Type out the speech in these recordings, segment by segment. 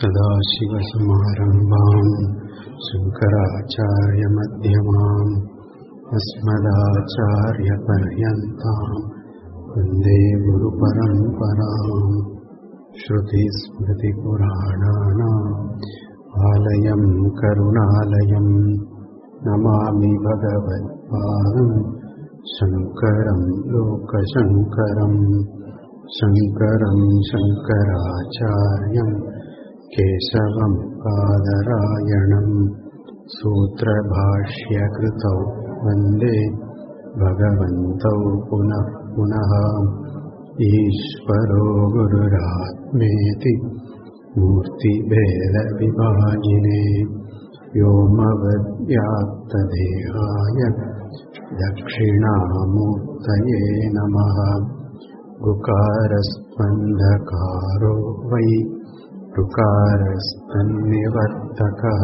सदाशिवसमारम्भाम् शङ्कराचार्यमध्यमाम् अस्मदाचार्यपर्यन्ताम् वन्दे गुरुपरम्पराम्। श्रुतिस्मृतिपुराणानाम् आलयम् करुणालयम् नमामि भगवत्पादम् शङ्करम् लोकशङ्करम्। शङ्करम् शङ्कराचार्यम् केशवम् पादरायणम् सूत्रभाष्यकृतौ वन्दे भगवन्तौ पुनः पुनः। ईश्वरो गुरुरात्मेति मूर्तिभेदविभागिने व्योमवद्व्याप्तदेहाय दक्षिणामूर्तये नमः। गुकारस्त्वन्धकारो वै ऋकारस्तन्निवर्तकः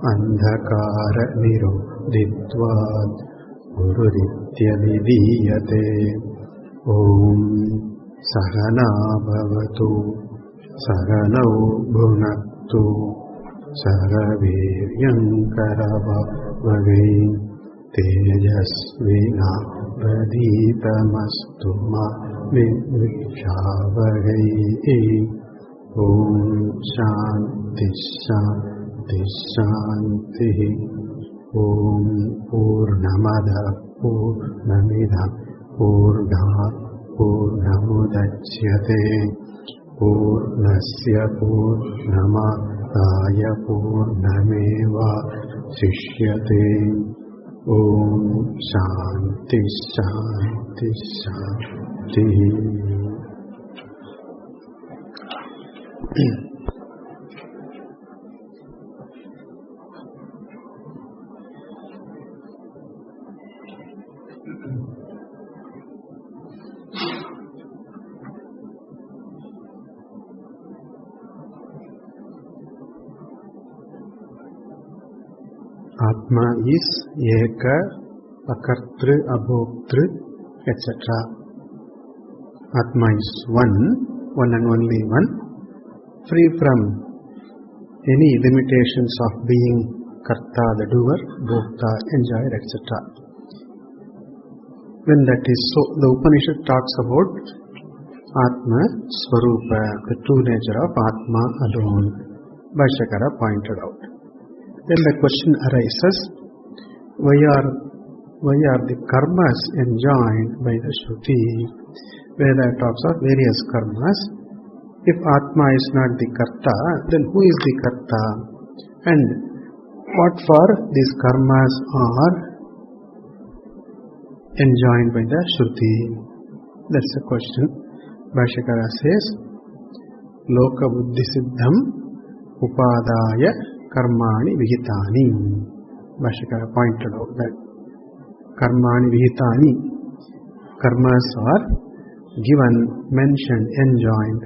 अन्धकारनिरोधित्वात् गुरुरित्यभिधीयते। ॐ सहना भवतु सहनौ भुनक्तु सह वीर्यङ्करवहै तेजस्विनावधीतमस्तु मा विद्विषावहै। ॐ शान्ति शान्ति शान्तिः। ॐ पूर्णमदः पूर्णमिदं पूर्णात् पूर्णमुदच्यते पूर्णस्य पूर्णमादाय पूर्णमेवावशिष्यते। ॐ शान्ति शान्ति शान्तिः। Atma is Eka, Akartru, Abhoktru, etc. Atma is one and only one, free from any limitations of being Karta, the doer, Bhokta, enjoyer, etc. When that is so, the Upanishad talks about Atma, Swarupa, the true nature of Atma alone. Bhashyakara pointed out. Then the question arises, why are the karmas enjoined by the Shruti? Veda talks of various karmas. If Atma is not the Karta, then who is the Karta? And what for these karmas are enjoined by the Shruti? That's the question. Bhashyakara says, Loka buddhi siddham upadaya karmani vihitani. Bhashyakara pointed out that karmani vihitani, karmas are given, mentioned, enjoined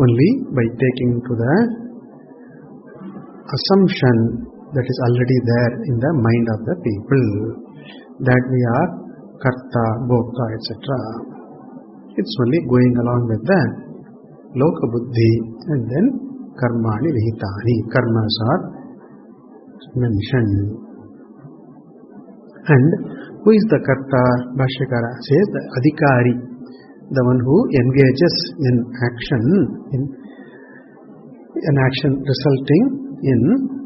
only by taking to the assumption that is already there in the mind of the people, that we are karta, bhokta, etc. It's only going along with the loka buddhi, and then karmani vihitani, karmas are mentioned. And who is the karta? Bhashyakara says the adhikari, the one who engages in action, in an action resulting in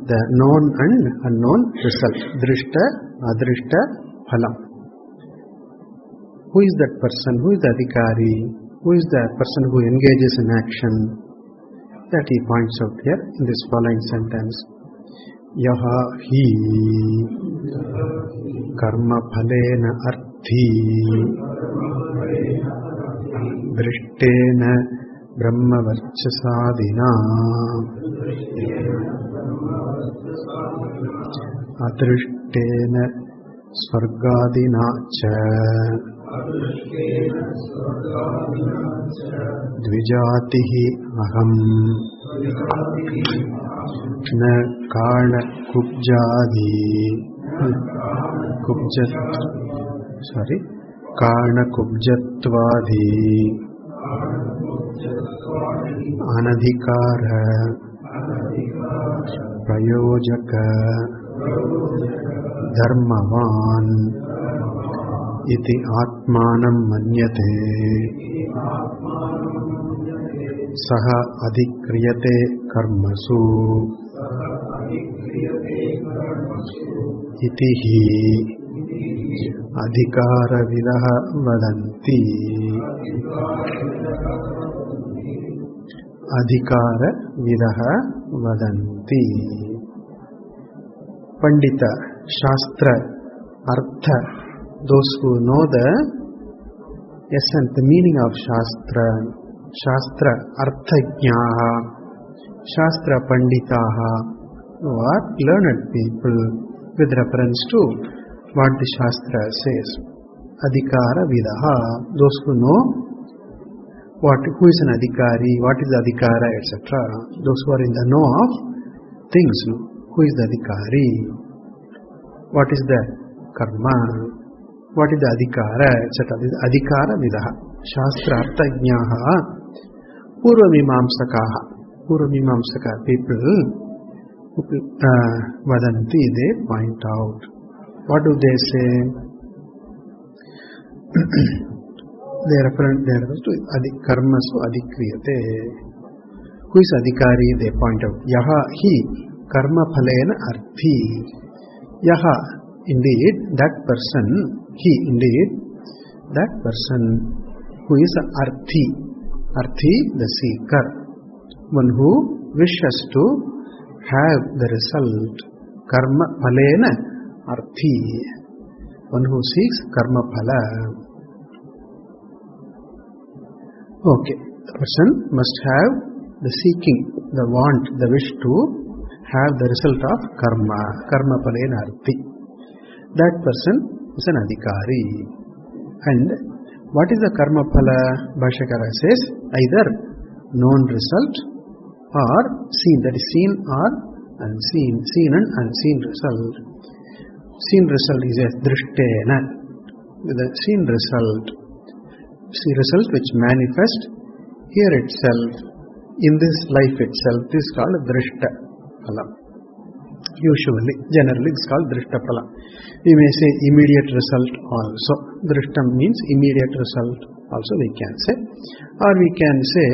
the known and unknown result, drishta, adrishta, phalam. Who is that person? Who is the adhikari? Who is the person who engages in action? That he points out here in this following sentence. Yaha hi karma phalena arthi drishtena brahmavarchasadina adrishtena swargadina cha dvijatihi aham na karna kubjadi karna kubjatvadi anadhikara prayojaka dharmavan iti atmanam manyate saha adhikriyate karmasu iti hi adhikara vidaha vadanti. Adhikara vidaha vadanti. Pandita, Shastra, Artha, those who know the essence, the meaning of Shastra, Shastra, Arthajnaha, Shastra Panditaha, who are learned people with reference to what the Shastra says. Adhikara vidaha, those who know who is an adhikari, what is adhikara, etc. Those who are in the know of things, who is the adhikari, what is the karma, what is the adhikara, etc. This is adhikara vidaha. Shastra arthajnaha, purvamimamsakaha. Purvamimamsaka people, vadanti, they point out. What do they say? They refer to karmasu adhikriyate. Who is adhikari? They point out. Yaha hi karma phalena arthi. Yaha, indeed, that person, he indeed, that person who is arthi. Arthi, the seeker. One who wishes to have the result. Karma phalena arthi. One who seeks karma phala. Okay, the person must have the seeking, the want, the wish to have the result of karma, karma phalena arthi. That person is an adhikari. And what is the karma phala? Bhashyakara says, either known result or seen, that is seen or unseen, seen and unseen result. Seen result is a drishtena, the seen result. See result which manifest here itself, in this life itself. This is called drishta phalam. Usually, generally it is called drishta phalam. We may say immediate result also. Drishta means immediate result also we can say. Or we can say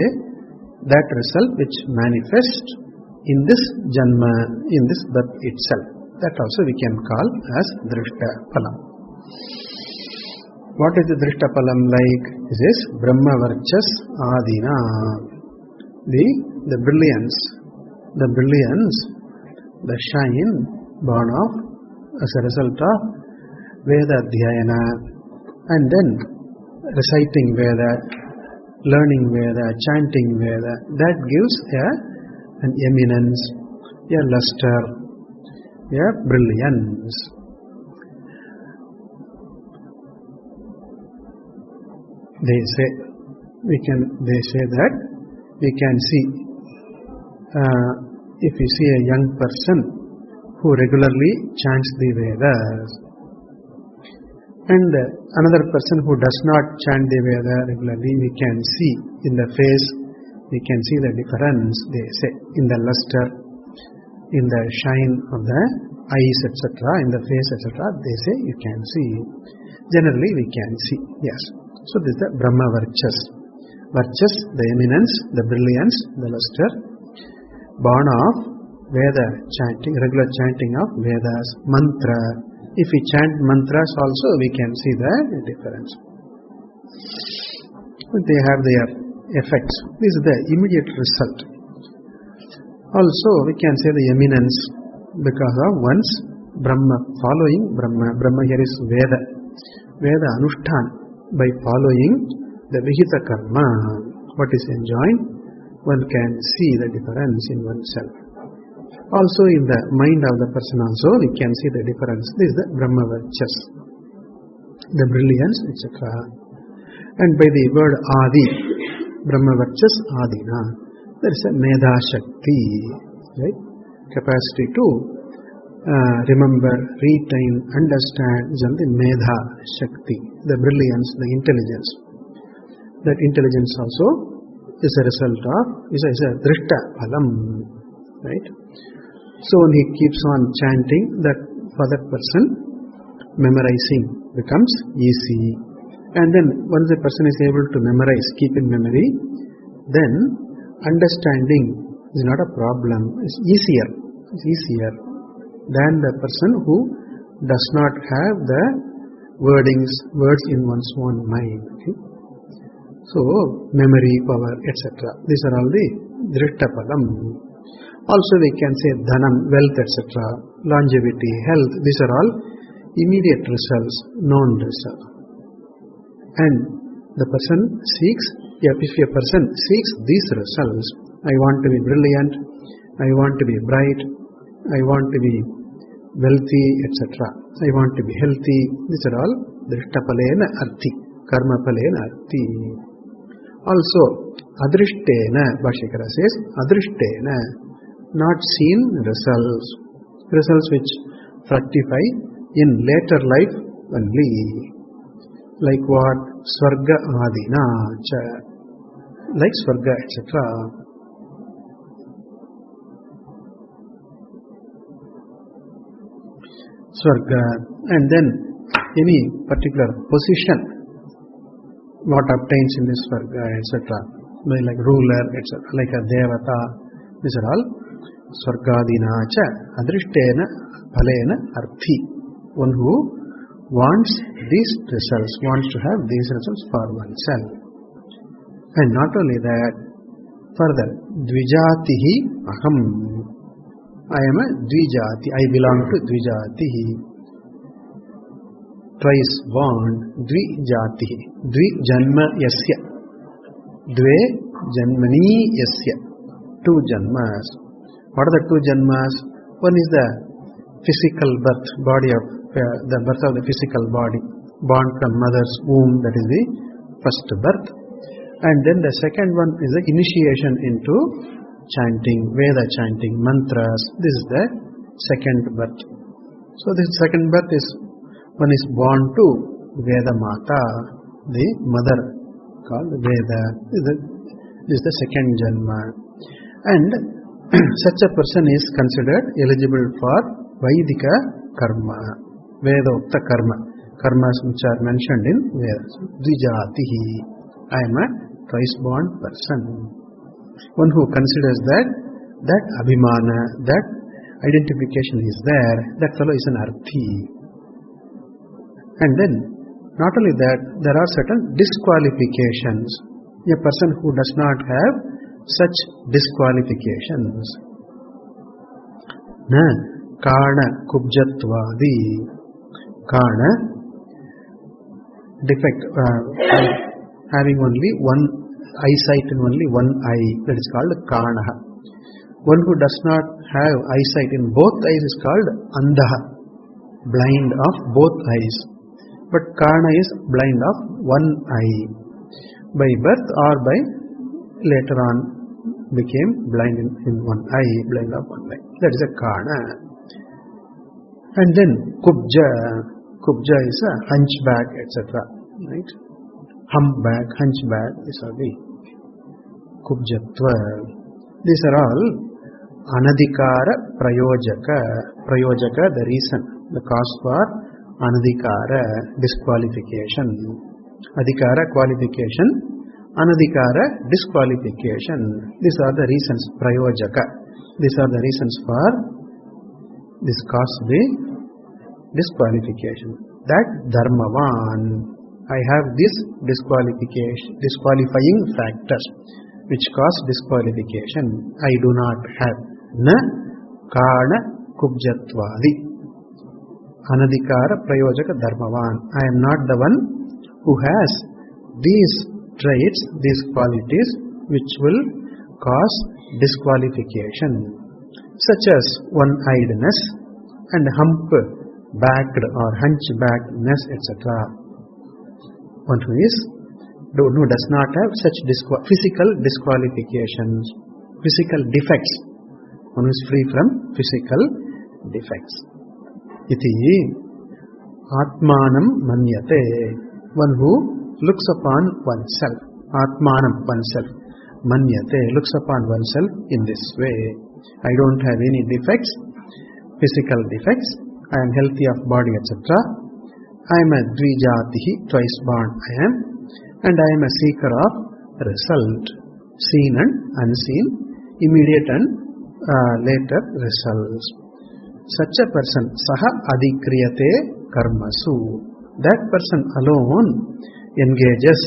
that result which manifests in this janma, in this birth itself. That also we can call as drishta phalam. What is the drishta phalam like? This is Brahmavarchas Adina. The brilliance, the shine born of as a result of Veda Dhyayana, and then reciting Veda, learning Veda, chanting Veda, that gives an eminence, a luster, a brilliance. They say that we can see, if we see a young person who regularly chants the Vedas, and another person who does not chant the Veda regularly, we can see in the face, we can see the difference, they say, in the luster, in the shine of the eyes, etc., in the face, etc., they say you can see. Generally we can see, yes. So this is the Brahmavarchas. Varchas, the eminence, the brilliance, the luster, born of Veda chanting, regular chanting of Vedas, mantra. If we chant mantras also, we can see the difference. They have their effects. This is the immediate result. Also, we can say the eminence because of one's Brahma, following Brahma. Brahma here is Veda. Veda Anushtan. By following the Vihita Karma, what is enjoined, one can see the difference in oneself. Also in the mind of the person also, we can see the difference. This is the Brahmavarchas, the brilliance, etc. And by the word Adi, Brahmavarchas Adina, there is a Medha Shakti, right? Capacity to remember, retain, understand, the Medha Shakti, the brilliance, the intelligence. That intelligence also is a result of, is a drishta phalam, right? So when he keeps on chanting, that for that person, memorizing becomes easy. And then once the person is able to memorize, keep in memory, then understanding is not a problem. It's easier than the person who does not have the words in one's own mind. Okay? So, memory, power, etc. These are all the drishta phalam. Also we can say dhanam, wealth, etc. Longevity, health, these are all immediate results, known results. And the person seeks, if a person seeks these results, I want to be brilliant, I want to be bright, I want to be wealthy, etc. I want to be healthy, these are all drishta phalena arthi, karma phalena arthi. Also, adrishtena, Bhashyakara says, adrishtena, not seen results, results which fructify in later life only. Like what? Swarga adina cha, like Swarga, etc. Swarga, and then any particular position, what obtains in this Swarga, etc. Like ruler, etc. Like a devata, these are all Swargadina cha, adrishtena phalena arthi. One who wants these results, wants to have these results for oneself. And not only that, further, dvijatihi aham. I am a dvijati, I belong to dvijatihi. Twice born, dvijatihi. Dvi janma yasya. Dve janmani yasya. Two janmas. What are the two janmas? One is the physical birth, the birth of the physical body, born from mother's womb, that is the first birth. And then the second one is the initiation into chanting, Veda chanting, mantras. This is the second birth. So this second birth is, one is born to Veda Mata, the mother called Veda. This is the second janma. And such a person is considered eligible for Vaidika karma, Vedokta karma, karmas which are mentioned in Vedas. Dvijatihi, I am a twice born person. One who considers that abhimana, that identification is there, that fellow is an arthi. And then, not only that, there are certain disqualifications. A person who does not have such disqualifications. Na kana kubjatvadi. Kana, defect, having only one eyesight in only one eye, that is called kanaha. One who does not have eyesight in both eyes is called andaha, blind of both eyes. But kana is blind of one eye. By birth or by later on became blind in one eye, blind of one eye. That is a kana. And then kubja. Kubja is a hunchback, etc. Right? Humpback, hunchback, these are the kubjatva. These are all anadhikara prayojaka. Prayojaka, the reason, the cause for anadhikara, disqualification. Adhikara, qualification. Anadhikara, disqualification. These are the reasons, prayojaka. These are the reasons for this cause the disqualification. That dharmavan, I have this disqualifying factors which cause disqualification. I do not have. Na kana kubjatvadi. Anadhikara prayojaka dharmavan. I am not the one who has these traits, these qualities which will cause disqualification, such as one-eyedness and hump-backed or hunchbackedness, etc. One who does not have such physical disqualifications, physical defects. One who is free from physical defects. Iti atmanam manyate. One who looks upon oneself. Atmanam, oneself. manyate, looks upon oneself in this way. I don't have any defects, physical defects, I am healthy of body, etc. I am a dvijatihi, twice born I am, and I am a seeker of result, seen and unseen, immediate and later results. Such a person, saha adhikriyate karmasu, that person alone engages,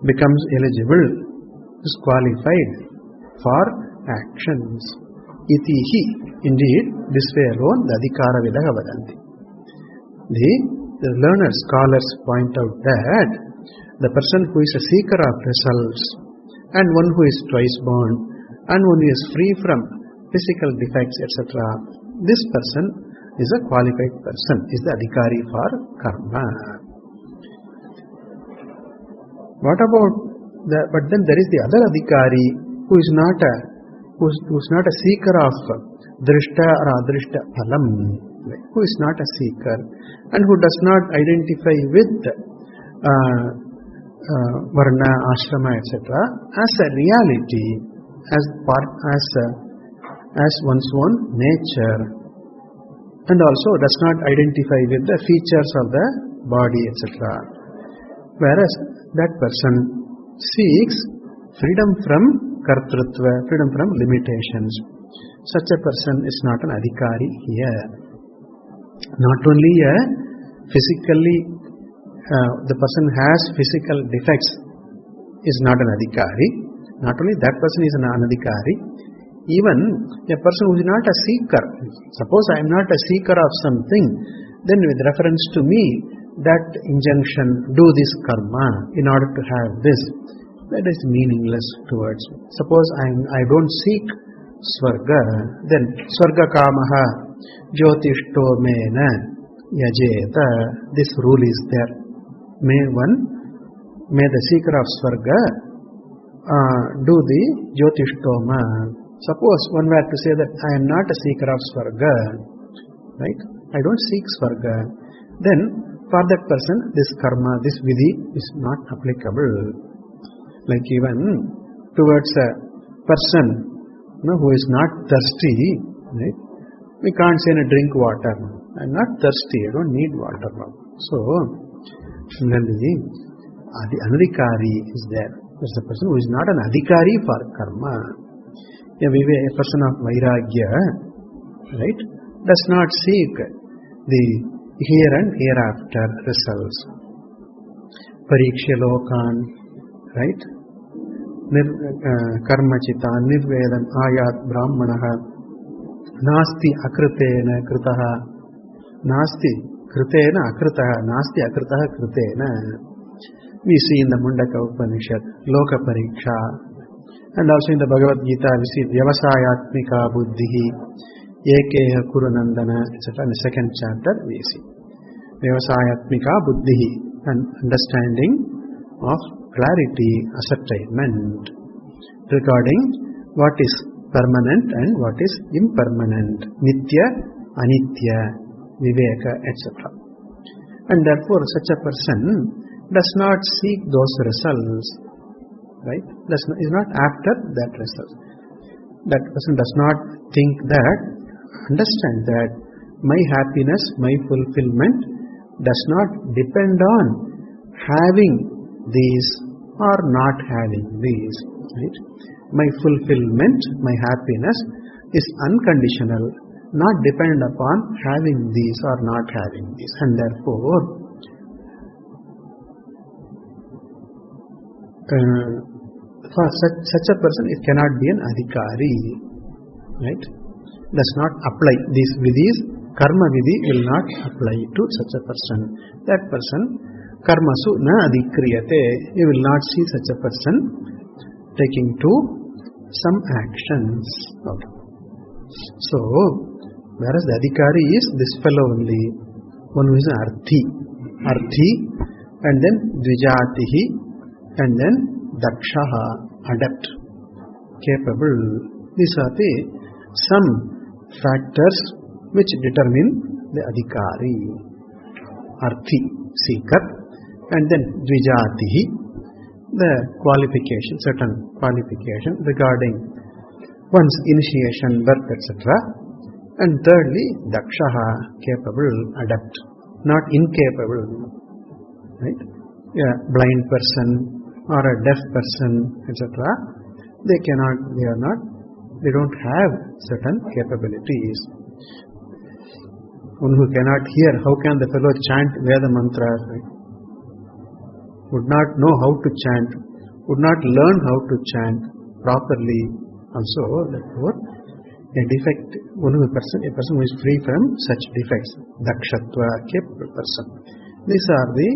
becomes eligible, is qualified for actions. Itihi, indeed, this way alone, the adhikara vidaha vadanti. The learned scholars point out that the person who is a seeker of results, and one who is twice born, and one who is free from physical defects, etc., this person is a qualified person, is the adhikari for karma. What about but then there is the other adhikari who is not a seeker of drishta or adrishta phalam, who is not a seeker and who does not identify with varna, ashrama, etc. as a reality, as one's own nature, and also does not identify with the features of the body, etc. Whereas that person seeks freedom from kartrutva, freedom from limitations. Such a person is not an adhikari here. Not only physically, the person has physical defects, is not an adhikari. Not only that person is an adhikari, even a person who is not a seeker. Suppose I am not a seeker of something, then with reference to me, that injunction, do this karma in order to have this, that is meaningless towards me. Suppose I don't seek swarga, then swarga kamaha jyotishto mena yajeta, this rule is there. May the seeker of swarga do the jyotishtoma. Suppose one were to say that I am not a seeker of swarga, right? I don't seek swarga. Then for that person, this karma, this vidhi is not applicable. Like even towards a person who is not thirsty, right? We can't say, drink water. I am not thirsty, I don't need water now. So, similarly, the adhikari is there. There's a person who is not an adhikari for karma. A person of vairagya, right, does not seek the here and hereafter results. Pariksha lokan, right? Karmachitan, nirvedan, ayat, brahmanaha, nasti akritena kritaha, nasti kritena akritaha, nasti akritaha kritena. We see in the Mundaka Upanishad, Loka Pariksha, and also in the Bhagavad Gita, we see Vyavasayatmika Buddhihi, Ekeha Kurunandana, etc. In the second chapter, we see Vyavasayatmika Buddhihi, an understanding of clarity, ascertainment regarding what is permanent and what is impermanent, Nitya, Anitya, Viveka, etc. And therefore, such a person does not seek those results, right? Is not after that result. That person does not think that, understand that my happiness, my fulfillment does not depend on having these or not having these, right? My fulfillment, my happiness is unconditional, not dependent upon having these or not having these, and therefore for such a person it cannot be an adhikari, right? Does not apply these vidhis, karma vidhi will not apply to such a person. That person karmasu na adhikriyate, you will not see such a person taking to some actions. Okay. So whereas the adhikari is this fellow only, one who is an arthi, and then dvijatihi, and then dakshaha, adept, capable. These are the some factors which determine the adhikari. Arthi, seeker, and then dvijatihi, the qualification, certain qualification regarding one's initiation, birth, etc. And thirdly, dakshaha, capable, adept, not incapable, right? A blind person or a deaf person, etc. They don't have certain capabilities. One who cannot hear, how can the fellow chant Veda mantras? Right? Would not know how to chant, would not learn how to chant properly. Also, therefore, a defect, a person who is free from such defects, dakshatva, capable person. These are the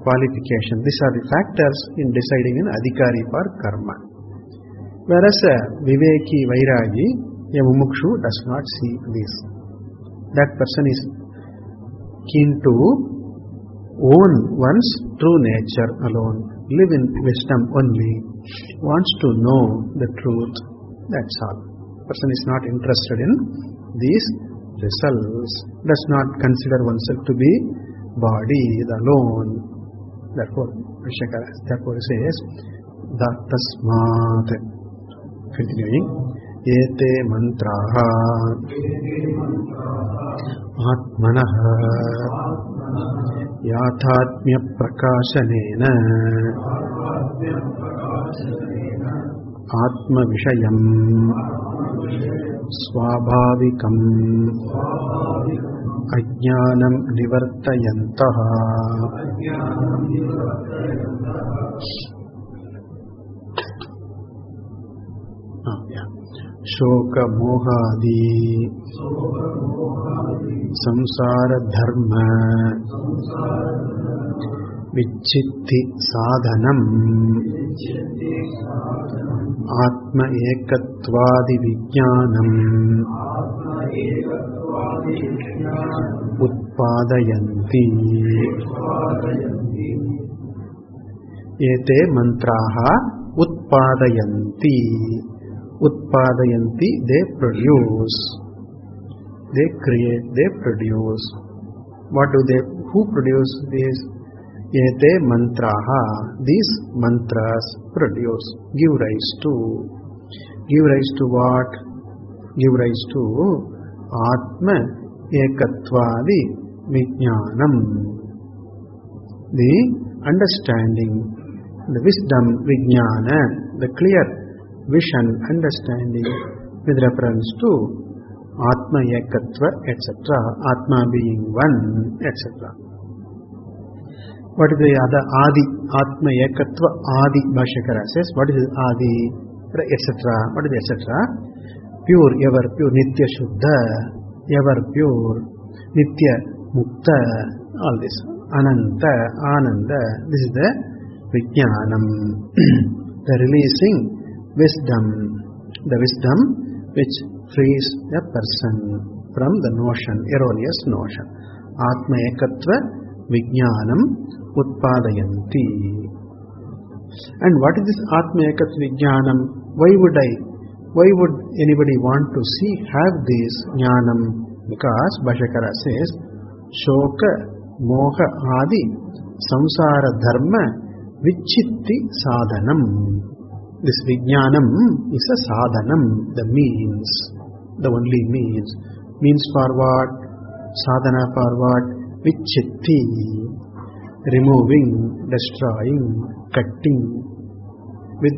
qualifications, these are the factors in deciding an adhikari for karma. Whereas a viveki, vairagi, a mumukshu does not see this. That person is keen to own one's true nature alone, live in wisdom only, wants to know the truth, that's all. Person is not interested in these results, does not consider oneself to be body alone. Therefore, he says, Tasmat, continuing, Ete mantraha Atmanaha Yathatmya prakashanena Atma vishayam Swabhavikam Ajnanam nivartayantaha. Shoka mohadi samsara dharma vichitti sadhanam atma ekatvadi vijnanam utpadayanti. Ete mantraha utpadayanti. Utpadayanti, they produce, they create, they produce. Who produce these? Ete mantraha, these mantras produce, give rise to what? Give rise to Atma Ekatvadi Vijnanam, the understanding, the wisdom, Vijnana, the clear vision, understanding with reference to Atma Ekatva, etc. Atma being one, etc. What is the other Adi? Atma Ekatva Adi, Bhashyakara says. What is Adi? Etc. What is etc.? Pure, ever pure, Nitya Shuddha, ever pure, Nitya Mukta, all this. Ananta, Ananda, this is the Vijnanam, the releasing wisdom, the wisdom which frees a person from the notion, erroneous notion. Atma Ekatva Vijnanam Utpadayanti. And what is this Atma Ekatva Vijnanam? Why would anybody want to have this Jnanam? Because Bhashyakara says, Shoka Moha Adi Samsara Dharma Vichitti Sadhanam. This Vijnanam is a sadhanam, the means, the only means. Means for what? Sadhana for what? Vichitti, removing, destroying, cutting. With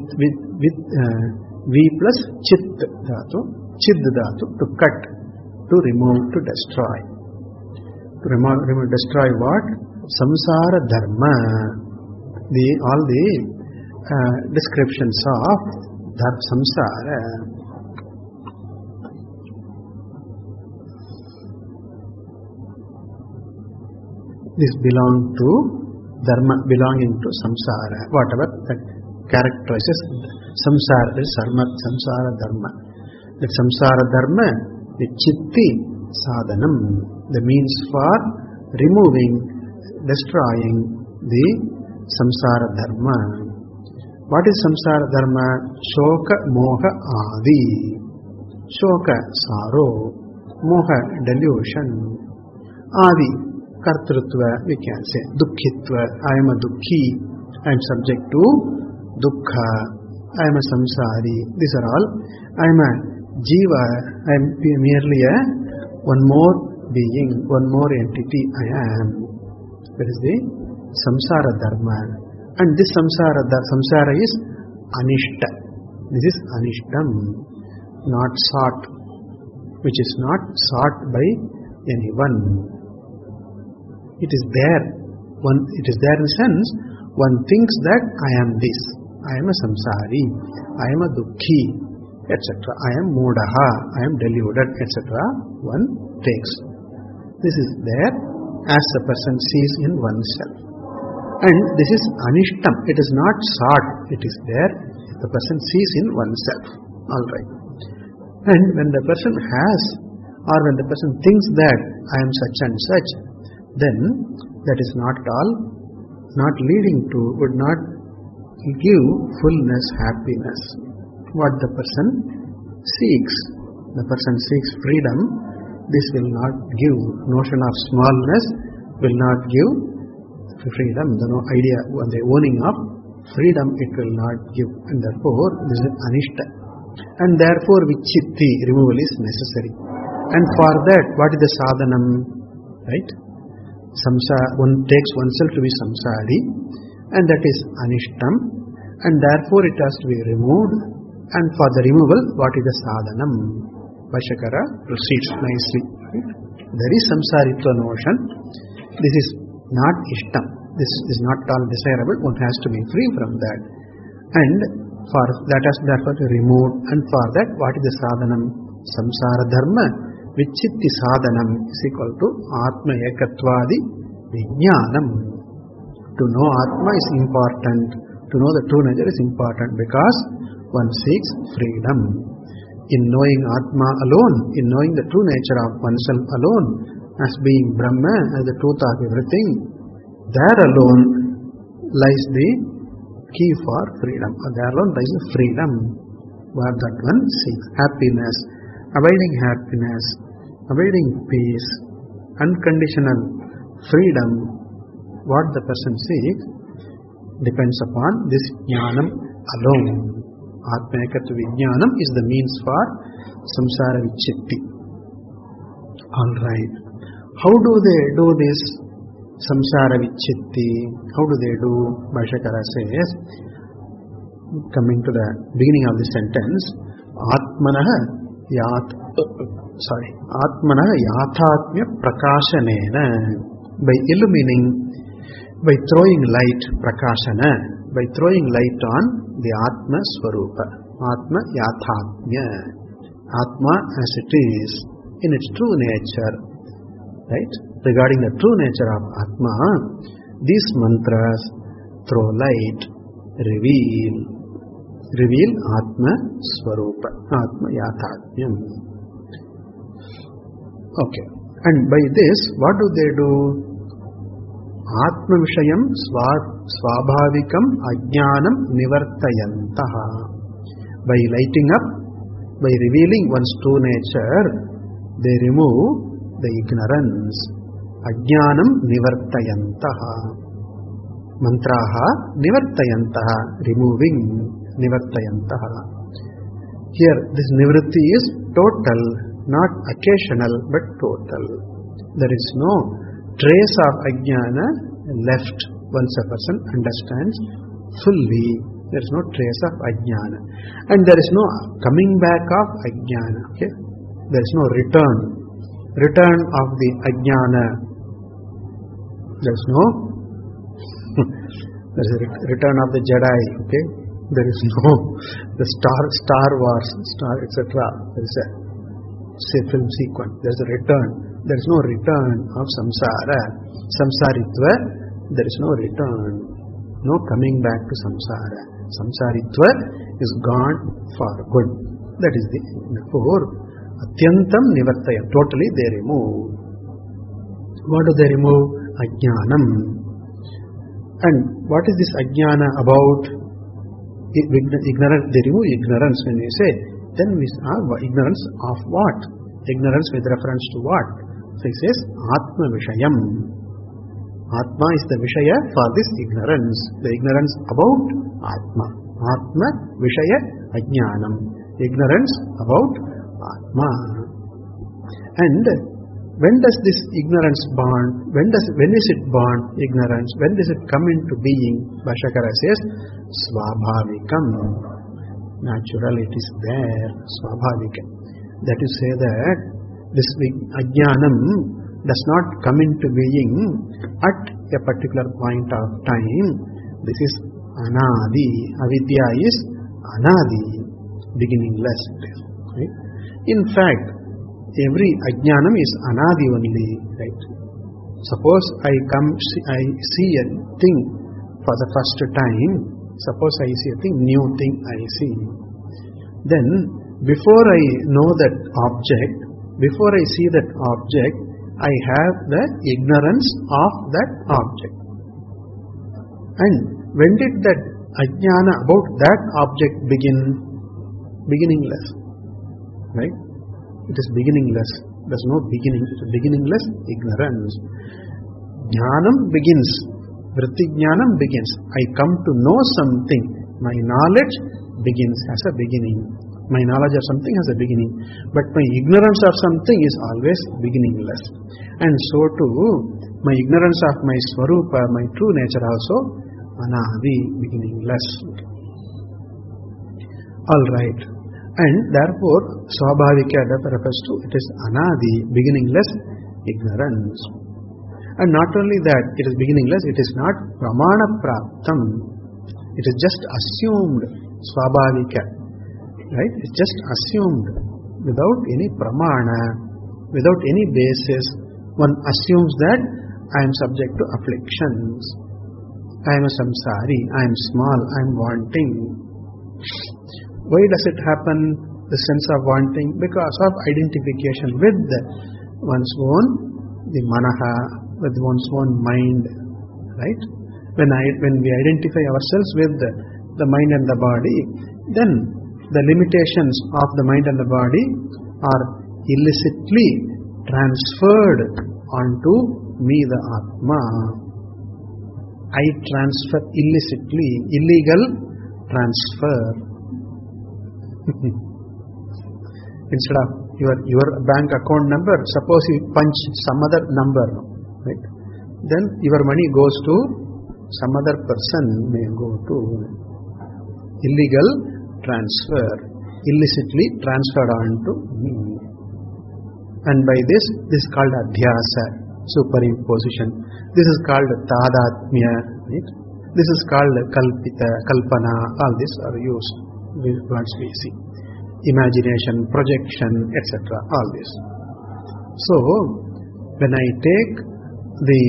V plus chit dhatu, chid dhatu, to cut, to remove, to destroy. To remove, destroy what? Samsara dharma. All the descriptions of samsara. This belong to dharma, belonging to samsara. Whatever that characterizes samsara, is samsara dharma. That samsara dharma, the chitti sadhanam, the means for removing, destroying the samsara dharma. What is samsara dharma? Shoka moha adi. Shoka, sorrow. Moha, delusion. Adi, kartrutva, we can say. Dukkhitva, I am a dukkhi. I am subject to dukkha, I am a samsari. These are all. I am a jiva, I am merely a one more being, one more entity I am. That is the samsara dharma. And this samsara is anishta. This is anishtam, not sought, which is not sought by anyone. It is there. It is there in the sense, one thinks that I am this, I am a samsari, I am a dukkhi, etc. I am mudaha, I am deluded, etc. One takes. This is there as the person sees in oneself. And this is anishtam. It is not sought. It is there. The person sees in oneself. Alright. And when the person has, or when the person thinks that I am such and such, then that is not at all, not leading to, would not give fullness, happiness. What the person seeks. The person seeks freedom. This will not give. Notion of smallness will not give freedom. The idea when the owning of freedom it will not give. And therefore this is anishta. And therefore vichitti, removal is necessary. And for that, what is the sadhanam? Right? One takes oneself to be samsari, and that is anishtam, and therefore it has to be removed. And for the removal, what is the sadhanam? Vashyakara proceeds nicely. Right? There is samsaritva notion. This is not ishtam. This is not at all desirable. One has to be free from that. And for that has therefore to be removed. And for that, what is the sadhanam? Samsara dharma. Vichitti sadhanam is equal to Atma Ekatvadi Vijnanam. To know Atma is important. To know the true nature is important because one seeks freedom. In knowing Atma alone, in knowing the true nature of oneself alone, as being Brahma, as the truth of everything, there alone lies the key for freedom. There alone lies the freedom where that one seeks happiness. Abiding happiness, abiding peace, unconditional freedom, what the person seeks depends upon this jnanam alone. Atmaekatva vijnanam is the means for samsara vichitti. Alright. How do they do this samsara vichitti? How do they do? Bhashyakara says, coming to the beginning of the sentence, Atmanah Atmanah yathatmya prakashanena, by illumining, by throwing light, prakashana, by throwing light on the Atma Swarupa, Atma yathatmya, Atma as it is, in its true nature, right? Regarding the true nature of Atma, these mantras throw light, reveal Atma Swarupa, Atma Yathatmyam. Okay. And by this, what do they do? Atma Vishayam Swabhavikam Ajnanam Nivartayantaha. By lighting up, by revealing one's true nature, they remove the ignorance. Ajnanam Nivartayantaha. Mantraha Nivartayantaha. Removing. Nivartayantaha. Here, this nivritti is total, not occasional, but total. There is no trace of ajnana left once a person understands fully. There is no trace of ajnana. And there is no coming back of ajnana. Okay? There is no return of the ajnana. There is no there is a return of the Jedi. Okay? There is no the Star Wars, etc. There is a film sequence. There is a return. There is no return of samsara. Samsaritva, there is no return. No coming back to samsara. Samsaritva is gone for good. That is the therefore atyantam nivartayam. Totally they remove. What do they remove? Ajnanam. And what is this ajnana about? Ignorance. They remove ignorance. When we say, then we have ignorance of what? Ignorance with reference to what? So he says Atma Vishayam. Atma is the Vishaya for this ignorance. The ignorance about Atma. Atma Vishaya Ajnanam. Ignorance about Atma. And when does this ignorance born? When is it born? Ignorance. When does it come into being? Bhashyakara says, Svabhavikam. Natural, it is there. Svabhavikam. That is say that this Ajnanam does not come into being at a particular point of time. This is Anadi. Avidya is Anadi, beginningless. Right? In fact, every Ajnanam is Anadi only. Right? Suppose I see a thing for the first time. Suppose I see a thing, new thing I see. Then, before I know that object, before I see that object, I have the ignorance of that object. And when did that ajnana about that object begin? Beginningless. Right? It is beginningless. There is no beginning. It is beginningless ignorance. Jnanam begins. Vritti jnanam begins. I come to know something. My knowledge begins as a beginning. My knowledge of something has a beginning. But my ignorance of something is always beginningless. And so too, my ignorance of my Swarupa, my true nature also, Anadi, beginningless. Alright. And therefore, Swabhavika refers to, it is Anadi, beginningless ignorance. And not only that, it is beginningless, it is not Pramana Praptam. It is just assumed, Swabhavika. Right? It's just assumed without any pramana, without any basis. One assumes that I am subject to afflictions. I am a samsari. I am small. I am wanting. Why does it happen? The sense of wanting? Because of identification with one's own, the manaha, with one's own mind. Right? When we identify ourselves with the mind and the body, then the limitations of the mind and the body are illicitly transferred onto me, the Atma. I transfer illicitly, illegal transfer. Instead of your bank account number, suppose you punch some other number, right? Then your money goes to some other person, may go to illegal transfer, illicitly transferred onto me. And by this is called adhyasa, superimposition. This is called tadatmya, right? This is called kalpita, kalpana. All these are used, words we see. Imagination, projection, etc. All this. So, when I take the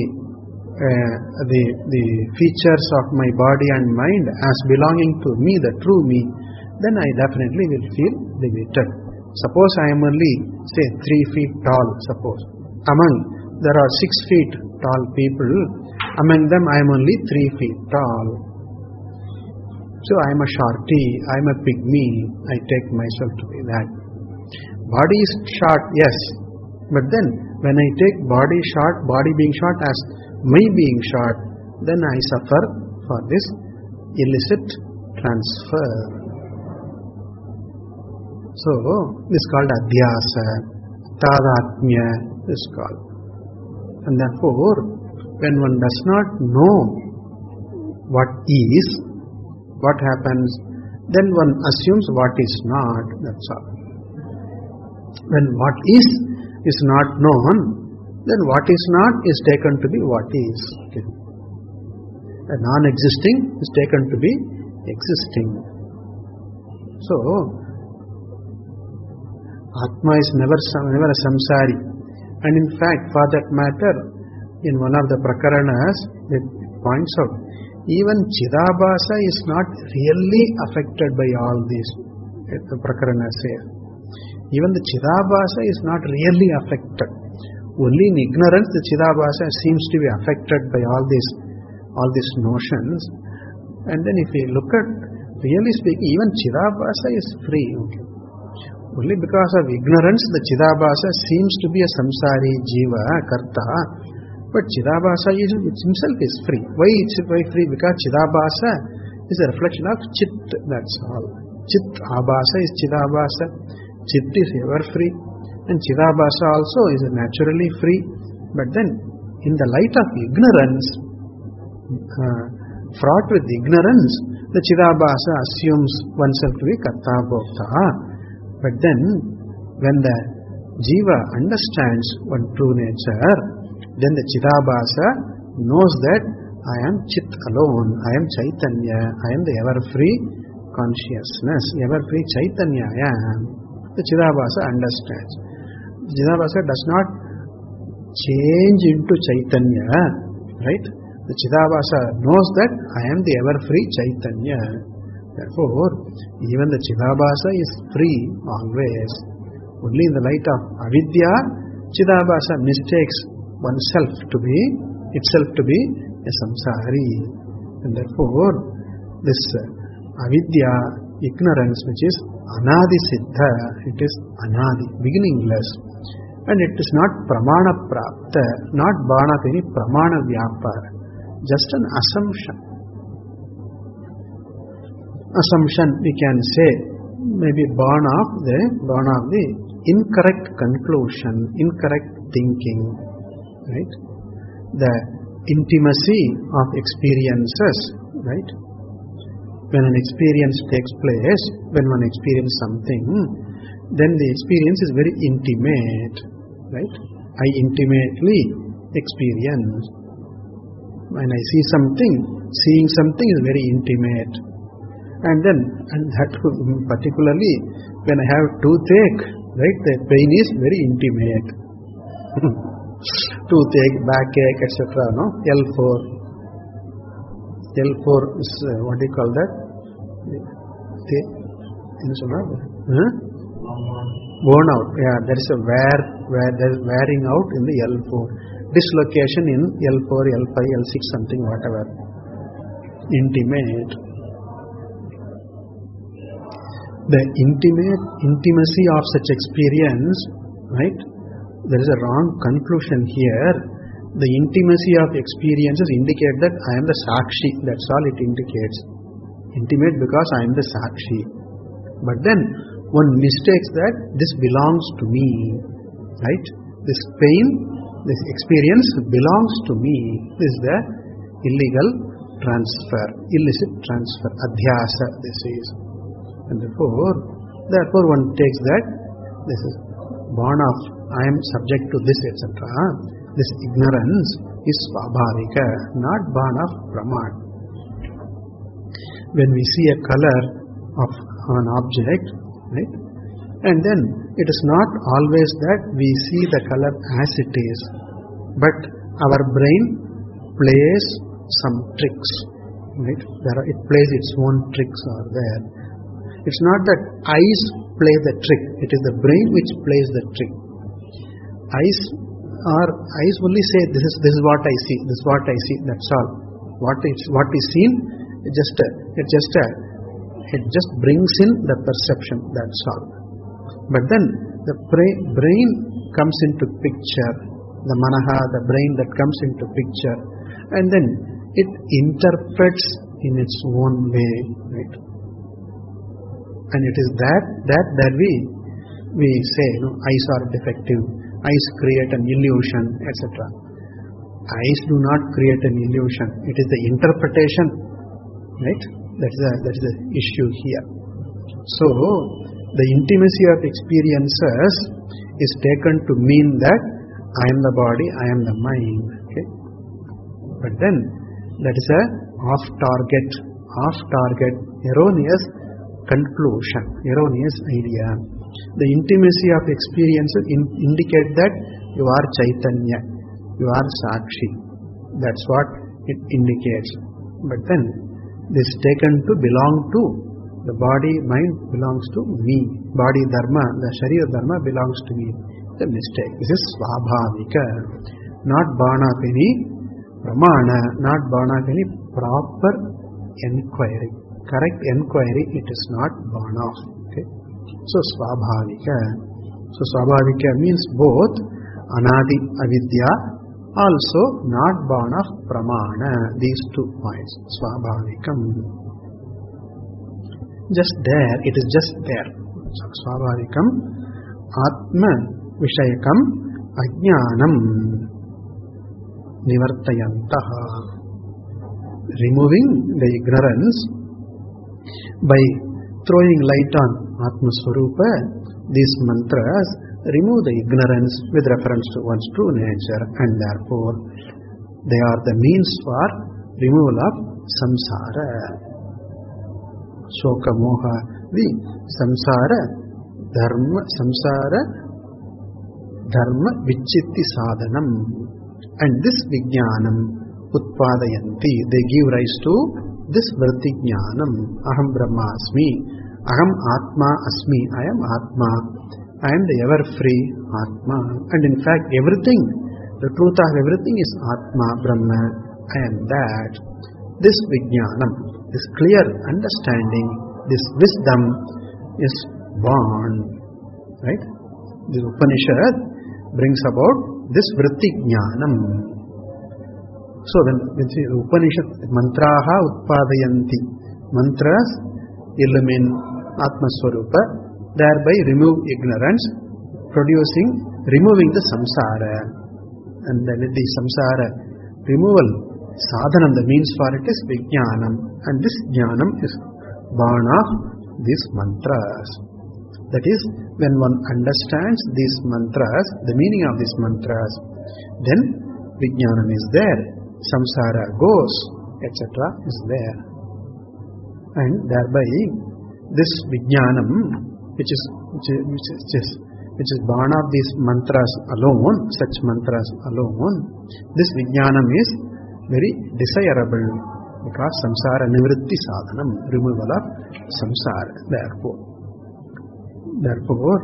features of my body and mind as belonging to me, the true me, then I definitely will feel limited. Suppose I am only, say, 3 feet tall, suppose. There are 6 feet tall people. Among them, I am only 3 feet tall. So I am a shorty, I am a pygmy. I take myself to be that. Body is short, yes. But then, when I take body being short as my being short, then I suffer for this illicit transfer. So, this is called adhyasa, tadatmya is called. And therefore, when one does not know what is, what happens, then one assumes what is not, that's all. When what is not known, then what is not is taken to be what is. Okay. A non-existing is taken to be existing. So, Atma is never a samsari. And in fact, for that matter, in one of the prakaranas, it points out, even Chidabhasa is not really affected by all these, the prakarana says. Even the Chidabhasa is not really affected. Only in ignorance the Chidabhasa seems to be affected by all these notions. And then if we look at, really speaking, even Chidabhasa is free. Okay. Only because of ignorance the Chidabhasa seems to be a samsari, jiva, karta. But Chidabhasa himself is free. Why it's free? Because Chidabhasa is a reflection of Chit, that's all. Chit Abhasa is Chidabhasa. Chit is ever free. And Chidabhasa also is naturally free. But then, in the light of ignorance, fraught with ignorance, the Chidabhasa assumes oneself to be Karta Bhokta. But then, when the Jiva understands one true nature, then the Chidabhasa knows that I am Chit alone, I am Chaitanya, I am the ever-free consciousness, ever-free Chaitanya I am. The Chidabhasa understands. The Chidabhasa does not change into Chaitanya, right? The Chidabhasa knows that I am the ever-free Chaitanya. Therefore, even the Chidabhasa is free always. Only in the light of avidya, Chidabhasa mistakes itself to be a samsari. And therefore, this avidya, ignorance, which is anadi siddha, it is anadi, beginningless. And it is not pramana prapta, not born of any pramana vyapara, just an assumption. Assumption, we can say, maybe born of the incorrect conclusion, incorrect thinking, right? The intimacy of experiences, right? When an experience takes place, when one experiences something, then the experience is very intimate, right? I intimately experience. When I see something, seeing something is very intimate. And that particularly when I have toothache, right, the pain is very intimate. Toothache, backache, etc. No? L4 is what do you call that? Worn out. Yeah, there is a wearing out in the L4. Dislocation in L4, L5, L6, something, whatever. Intimate. The intimacy of such experience, right? There is a wrong conclusion here. The intimacy of experiences indicate that I am the Sakshi. That's all it indicates. Intimate because I am the Sakshi. But then one mistakes that this belongs to me, right? This pain, this experience belongs to me. This is the illegal transfer, illicit transfer, adhyasa this is. And therefore one takes that this is born of I am subject to this, etc. This ignorance is svabhavika, not born of praman. When we see a color of an object, right? And then it is not always that we see the color as it is, but our brain plays some tricks, right? It plays its own tricks are there. It's not that eyes play the trick, it is the brain which plays the trick. Eyes only say this is what I see, this is what I see, that's all. What is seen, it just brings in the perception, that's all. But then the brain comes into picture, the manaha, the brain that comes into picture, and then it interprets in its own way, right? And it is that we say, eyes are defective, eyes create an illusion, etc. Eyes do not create an illusion. It is the interpretation, right? That is the issue here. So the intimacy of experiences is taken to mean that I am the body, I am the mind. Okay? But then that is a off-target, erroneous conclusion, erroneous idea. The intimacy of experiences indicate that you are Chaitanya, you are Sakshi. That's what it indicates. But then this is taken to belong to the body, mind belongs to me. Body dharma, the Sharira dharma belongs to me. The mistake. This is Svabhavika, not born of any pramana, not born of any proper enquiry. Correct enquiry, it is not born of. Okay? So Svabhavika. So Svabhavika means both Anadi Avidya Also not born of pramana. These 2 points. Svabhavikam. Just there, it is just there. Svabhavikam, Atma Vishayakam, Ajnanam, Nivartayantaha. Removing the ignorance by throwing light on Atma Swarupa, these mantras remove the ignorance with reference to one's true nature, and therefore they are the means for removal of samsara. Shoka moha, the samsara dharma vichitti sadhanam, and this vijnanam utpadayanti, they give rise to this vritti jnanam. Aham brahmasmi, aham atma asmi, I am atma, I am the ever free atma, and in fact everything, the truth of everything is atma, brahma, I am that. This vijnanam, this clear understanding, this wisdom is born, right? The Upanishad brings about this vritti jnanam. So when the Upanishad mantraha utpadayanti, mantras illumine Atma Swarupa, thereby remove ignorance, removing the samsara, and then the samsara removal sadhanam, the means for it is vijnanam, and this jnanam is born of these mantras. That is, when one understands these mantras, the meaning of these mantras, then vijnanam is there, samsara goes, etc. is there, and thereby this vijnanam, which is born of these mantras alone, such mantras alone, this vijnanam is very desirable, because samsara nivritti sadhanam, removal of samsara. Therefore,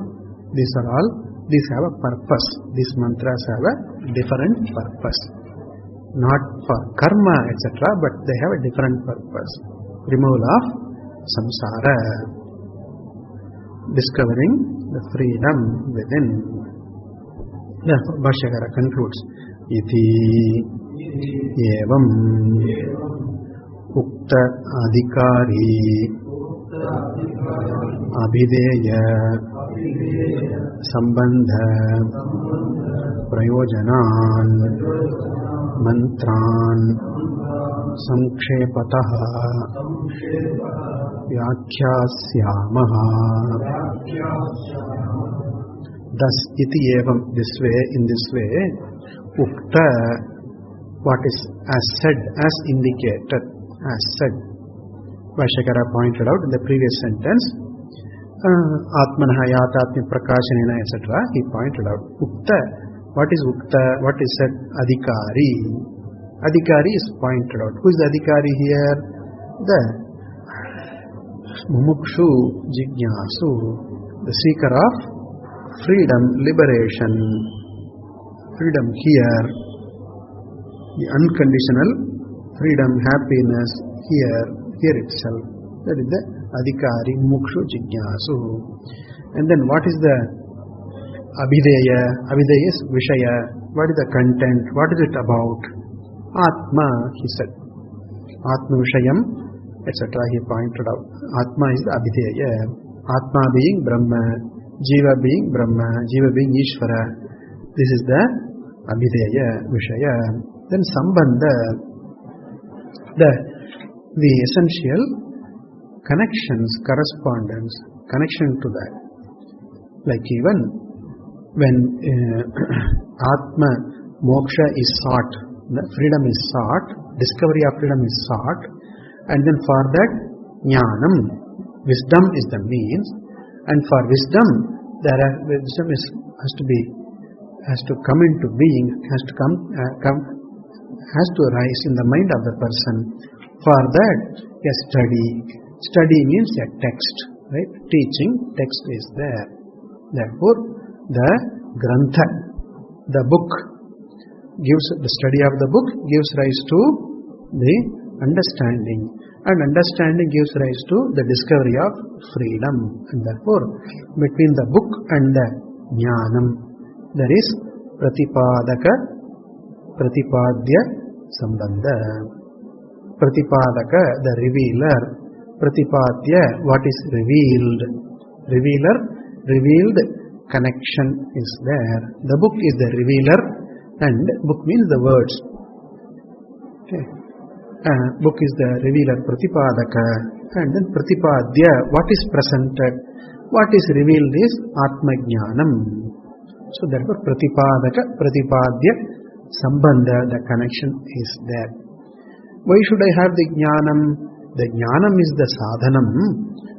these have a purpose. These mantras have a different purpose, not for karma, etc., but they have a different purpose. Removal of samsara, discovering the freedom within. Therefore, Bhashyakara concludes, Iti evam ukta adhikari abhideya sambandha prayojanan mantran samkshepataha vyakhyāsyāmaha. Thus, iti evam, this way, in this way, ukta, what is as said, as indicated, as said. Vaishakara pointed out in the previous sentence, Atmanaha yatatmi prakashanena, etc. He pointed out, ukta, what is ukta, what is said, adhikari. Adhikari is pointed out. Who is the adhikari here? The mumukshu jignasu, the seeker of freedom, liberation. Freedom here, the unconditional freedom, happiness here itself. That is the adhikari, mumukshu jignasu. And then what is the abhideya? Abhideya is vishaya. What is the content? What is it about? Atma, he said. Atma vishayam, etc. he pointed out. Atma is the abhideya. Atma being Brahma, Jiva being Brahma, Jiva being Ishvara. This is the abhideya, vishaya. Then sambandha, the essential connections, correspondence, connection to that. Like even when Atma moksha is sought, the freedom is sought, discovery of freedom is sought, and then for that jnanam, wisdom is the means, and for wisdom, wisdom has to come into being, has to rise in the mind of the person. For that, a study means a text, right? Teaching, text is there. Therefore, the grantha, the book, the study of the book gives rise to the understanding, and understanding gives rise to the discovery of freedom. And therefore, between the book and the jnanam, there is pratipadaka Pratipadya Sambandha. Pratipadaka, the revealer. Pratipadya, what is revealed. Revealer, revealed connection is there. The book is the revealer, and book means the words. Okay. Book is the revealer, Pratipadaka, and then Pratipadya, what is presented. What is revealed is Atma Jnanam. So therefore Pratipadaka, Pratipadya, Sambandha, the connection is there. Why should I have the Jnanam? The Jnanam is the sadhanam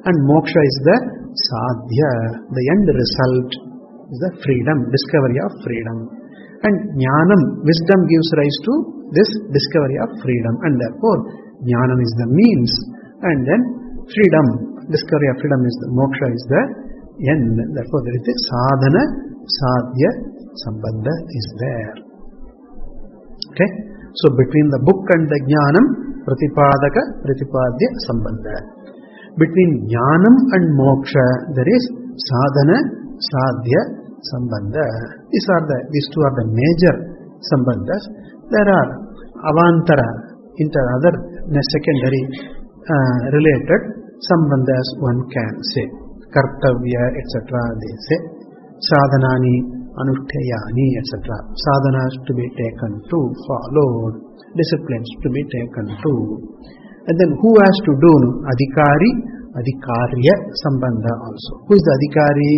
and moksha is the sadhya. The end result is the freedom, discovery of freedom. And Jnanam, wisdom gives rise to this discovery of freedom, and therefore Jnanam is the means, and then freedom, discovery of freedom is the moksha is the end. Therefore there is a sadhana, sadhya, sambandha is there. Okay. So between the book and the Jnanam, Pratipadaka, Pratipadya, Sambandha. Between Jnanam and moksha, there is sadhana, sadhya, sambandha. These two are the major sambandhas. There are avantara, other secondary related sambandhas one can say. Kartavya, etc. they say. Sadhanani, Anushthayani, etc. Sadhanas to be taken to, followed. Disciplines to be taken to. And then who has to do? Adhikari, Adhikarya, Sambandha also. Who is the Adhikari?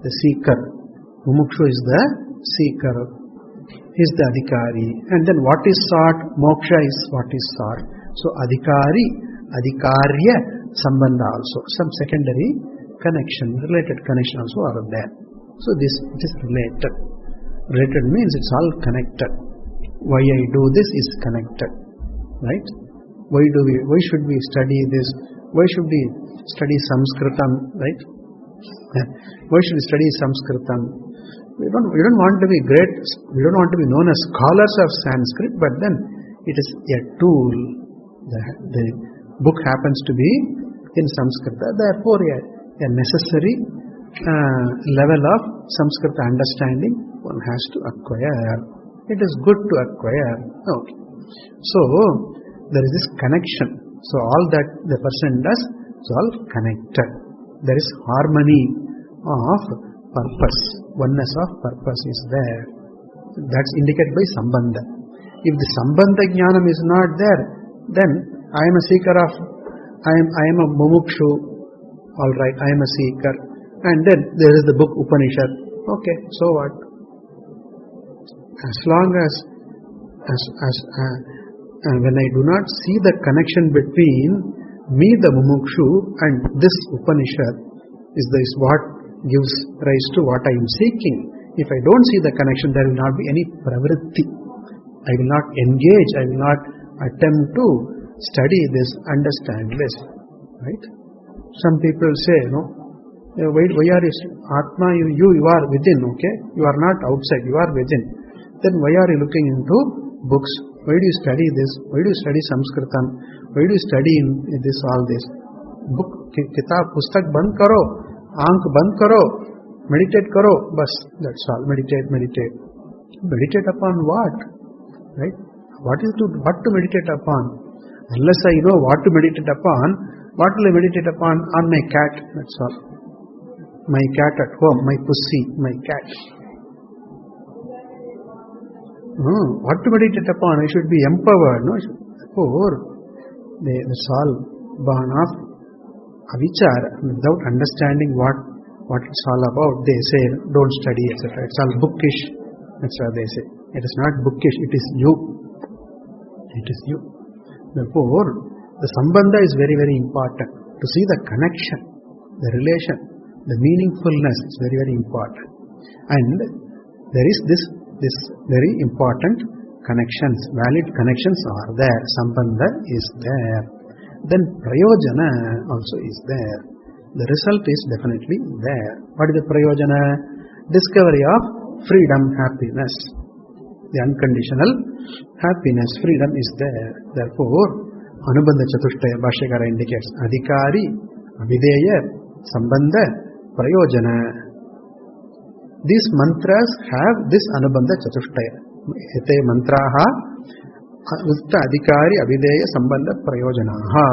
The seeker. Mumukshu is the seeker. He is the Adhikari. And then what is sought? Moksha is what is sought. So Adhikari, Adhikarya, Sambandha also. Some secondary connection, related connection also are there. So this it is related. Related means it's all connected. Why I do this is connected. Right? Why should we study this? Why should we study Sanskritam? Right? Why should we study Sanskritam? We don't want to be great, we don't want to be known as scholars of Sanskrit, but then it is a tool. The book happens to be in Sanskrita, therefore a necessary level of Sanskrit understanding one has to acquire. It is good to acquire. Okay. So there is this connection. So all that the person does is all connected. There is harmony of purpose. Oneness of purpose is there. That's indicated by Sambandha. If the Sambandha Jnanam is not there, then I am a seeker of, I am a mumukshu, alright, I am a seeker. And then there is the book Upanishad. Okay, so what? As long as when I do not see the connection between me, the mumukshu, and this Upanishad is what gives rise to what I am seeking. If I don't see the connection, there will not be any pravritti. I will not engage, I will not attempt to study this, understand this. Right? Some people say, why are you, Atma, you are within, okay? You are not outside, you are within. Then why are you looking into books? Why do you study this? Why do you study Sanskritam? Why do you study in this, all this? Book, kitab, pustak band karo, aankh band karo, meditate karo, bas, that's all. Meditate. Meditate upon what? Right? What to meditate upon? Unless I know what to meditate upon, what will I meditate upon? On my cat, that's all. My cat at home, my pussy, my cat. What to meditate upon? I should be empowered. No, therefore, that's all born of avichara. Without understanding what it's all about, they say, don't study, etc. It's all bookish. That's what they say. It is not bookish, it is you. It is you. Therefore, the sambandha is very, very important. To see the connection, the relation, the meaningfulness is very, very important. And there is this very important connections, valid connections are there. Sambandha is there. Then prayojana also is there. The result is definitely there. What is the prayojana? Discovery of freedom, happiness. The unconditional happiness, freedom is there. Therefore, Anubandha Chatushtaya Bhashyakara indicates Adhikari, Avideya, Sambandha, Prayojana. These mantras have this Anubandha Chatushtaya. ete mantraha ukta adhikari abhideya sambandha prayojanaha.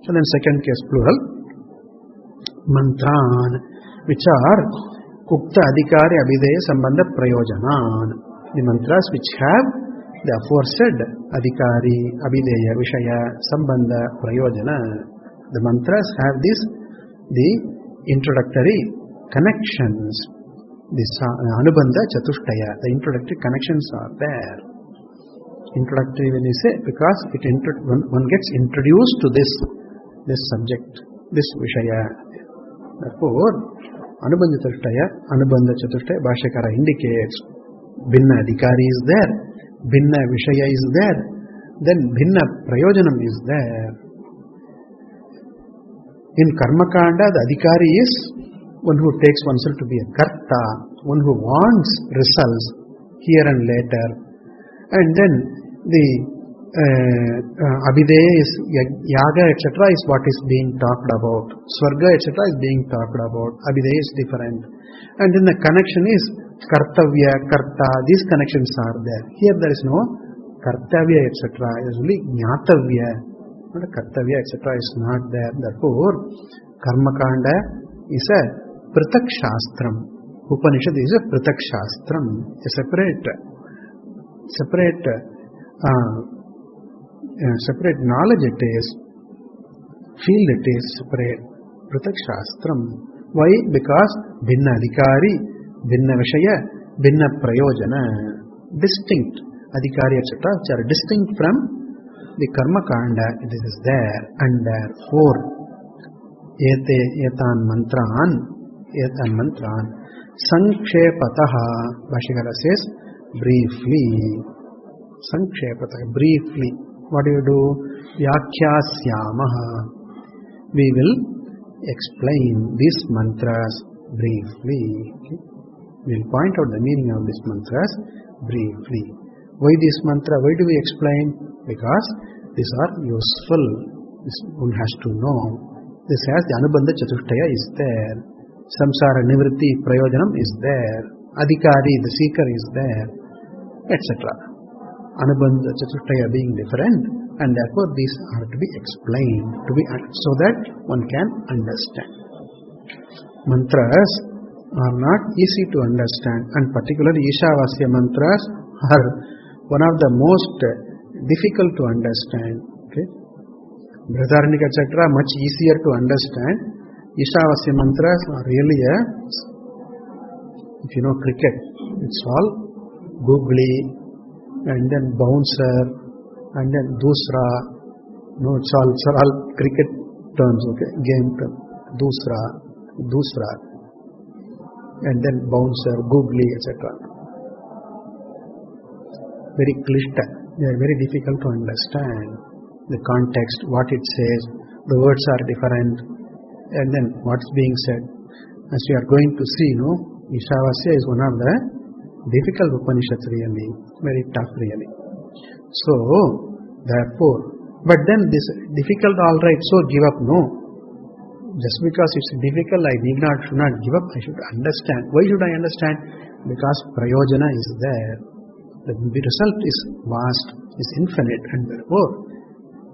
So then second case plural, mantran, which are ukta adhikari abhideya sambandha prayojanan. The mantras which have the aforesaid adhikari, abhideya, vishaya, sambandha, prayojana. The mantras have this, the introductory connections, this anubandha chatushtaya, the introductory connections are there. Introductory when you say, because one gets introduced to this subject, this vishaya. Therefore, anubandha chatushtaya, Bhashyakara indicates bhinna adhikari is there, bhinna vishaya is there, then bhinna prayojanam is there. In Karmakanda, the adhikari is one who takes oneself to be a karta, one who wants results here and later. And then the abhideya is yaga, etc. is what is being talked about. Swarga, etc. is being talked about. Abhideya is different. And then the connection is kartavya, karta. These connections are there. Here there is no kartavya, etc. It is only jnatavya. Kartavya, etc. is not there. Therefore, Karmakanda is a Pratak Shastram. Upanishad is a Pratak Shastram, a separate knowledge it is, field it is separate. Pratak Shastram. Why? Because Bhinna Adhikari, Bhinna Vishaya, Bhinna Prayojana, distinct Adhikari, etc., which are distinct from the Karma Kanda, it is there, and therefore, etan mantran, sankshepataha, Bhashyakara says, briefly, sankshepataha, briefly, what do you do? Vyakhyāsyāmaha, we will explain these mantras briefly. Okay? We will point out the meaning of these mantras briefly. Why this mantra? Why do we explain? Because these are useful. This one has to know. This has the anubandha chatushtaya is there. Samsara nivritti prayojanam is there. Adhikari, the seeker, is there, etc. Anubandha chatushtaya being different, and therefore these are to be explained, so that one can understand. Mantras are not easy to understand, and particularly Īśāvāsya mantras are one of the most difficult to understand. Okay? Brihadaranyaka, etc. much easier to understand. Īśāvāsya mantras are really if you know cricket, it's all googly, and then bouncer, and then dusra. No, it's all cricket terms, okay? Game term. Dusra, and then bouncer, googly, etc. Very klishta. They are very difficult to understand. The context, what it says, the words are different, and then what's being said. As we are going to see, Īśāvāsya is one of the difficult Upanishads really, very tough really. So, therefore, but then this difficult, all right, so give up, no. Just because it's difficult, I should not give up, I should understand. Why should I understand? Because prayojana is there. The result is vast, is infinite, and therefore,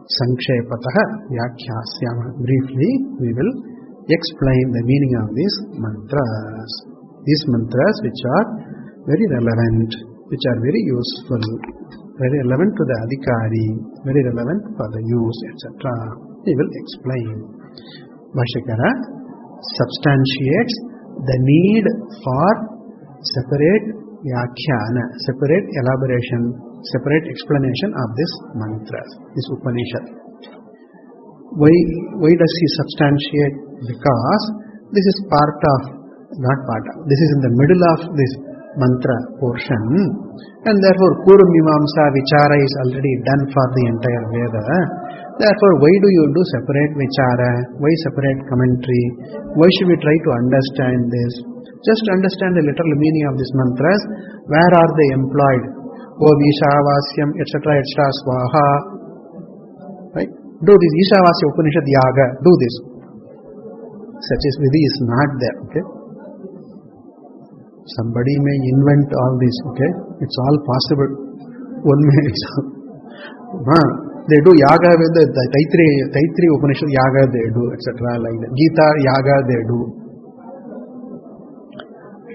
sankshepataha vyakhyāsyāma. Briefly, we will explain the meaning of these mantras. These mantras which are very relevant, which are very useful, very relevant to the adhikari, very relevant for the use, etc. We will explain. Bhashyakara substantiates the need for separate vyakhyana, separate elaboration, separate explanation of this mantra, this Upanishad. Why does he substantiate? Because this is this is in the middle of this mantra portion, and therefore Purva Mimamsa Vichara is already done for the entire Veda. Therefore, why do you do separate Vichara? Why separate commentary? Why should we try to understand this? Just understand the literal meaning of these mantras. Where are they employed? Om Īśāvāsyam, etc., etc., Swaha. Right? Do this Īśāvāsya Upanishad Yaga. Do this. Such as Vidhi is not there. Okay? Somebody may invent all this, okay? It's all possible. One may they do yaga with the Taitri Upanishad yaga they do, etc. Like that. Gita yaga they do.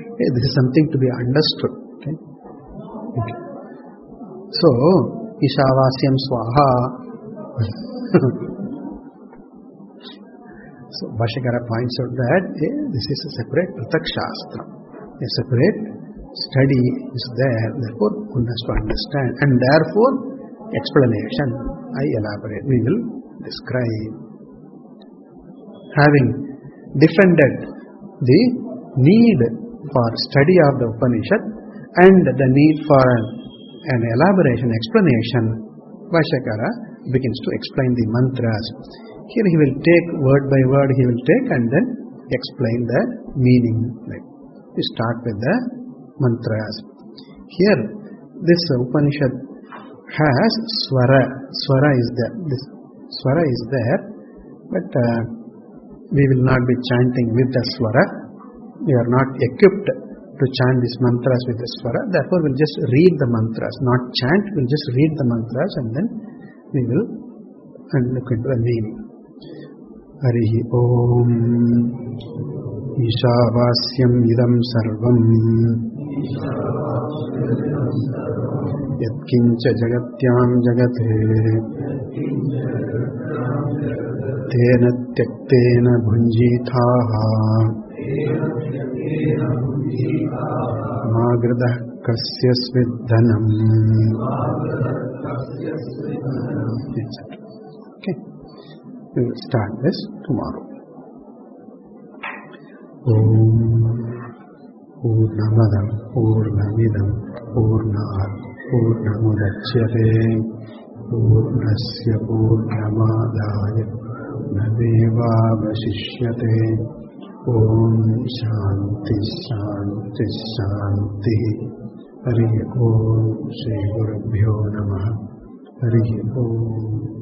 Okay, this is something to be understood. Okay? So, Īśāvāsyam Swaha. So, Bhashyakara points out that this is a separate Pratak Shastra. A separate study is there, therefore one has to understand. And therefore, explanation, I elaborate, we will describe. Having defended the need for study of the Upanishad and the need for an elaboration, explanation, Bhashyakara begins to explain the mantras. Here he will take word by word, he will take and then explain the meaning. Like we start with the mantras. Here, this Upanishad has swara. Swara is there. This swara is there, but we will not be chanting with the swara. We are not equipped to chant these mantras with the swara. Therefore, we'll just read the mantras, not chant. We'll just read the mantras and then we will look into the meaning. Harihi Om Īśāvāsyam idam sarvam Yatkinca jagatyam jagate Tena tyaktena bhunjithaha Magridah kasya sviddhanam. Okay. We will start this tomorrow. Om Purnamadam Purnamidam Purnat Purnamudachyate Purnasya Purnamadaya Nadevavashishyate. Om Shanti Shanti Shanti. Hari Om Shri Gurubhyo Namaha. Hari Om.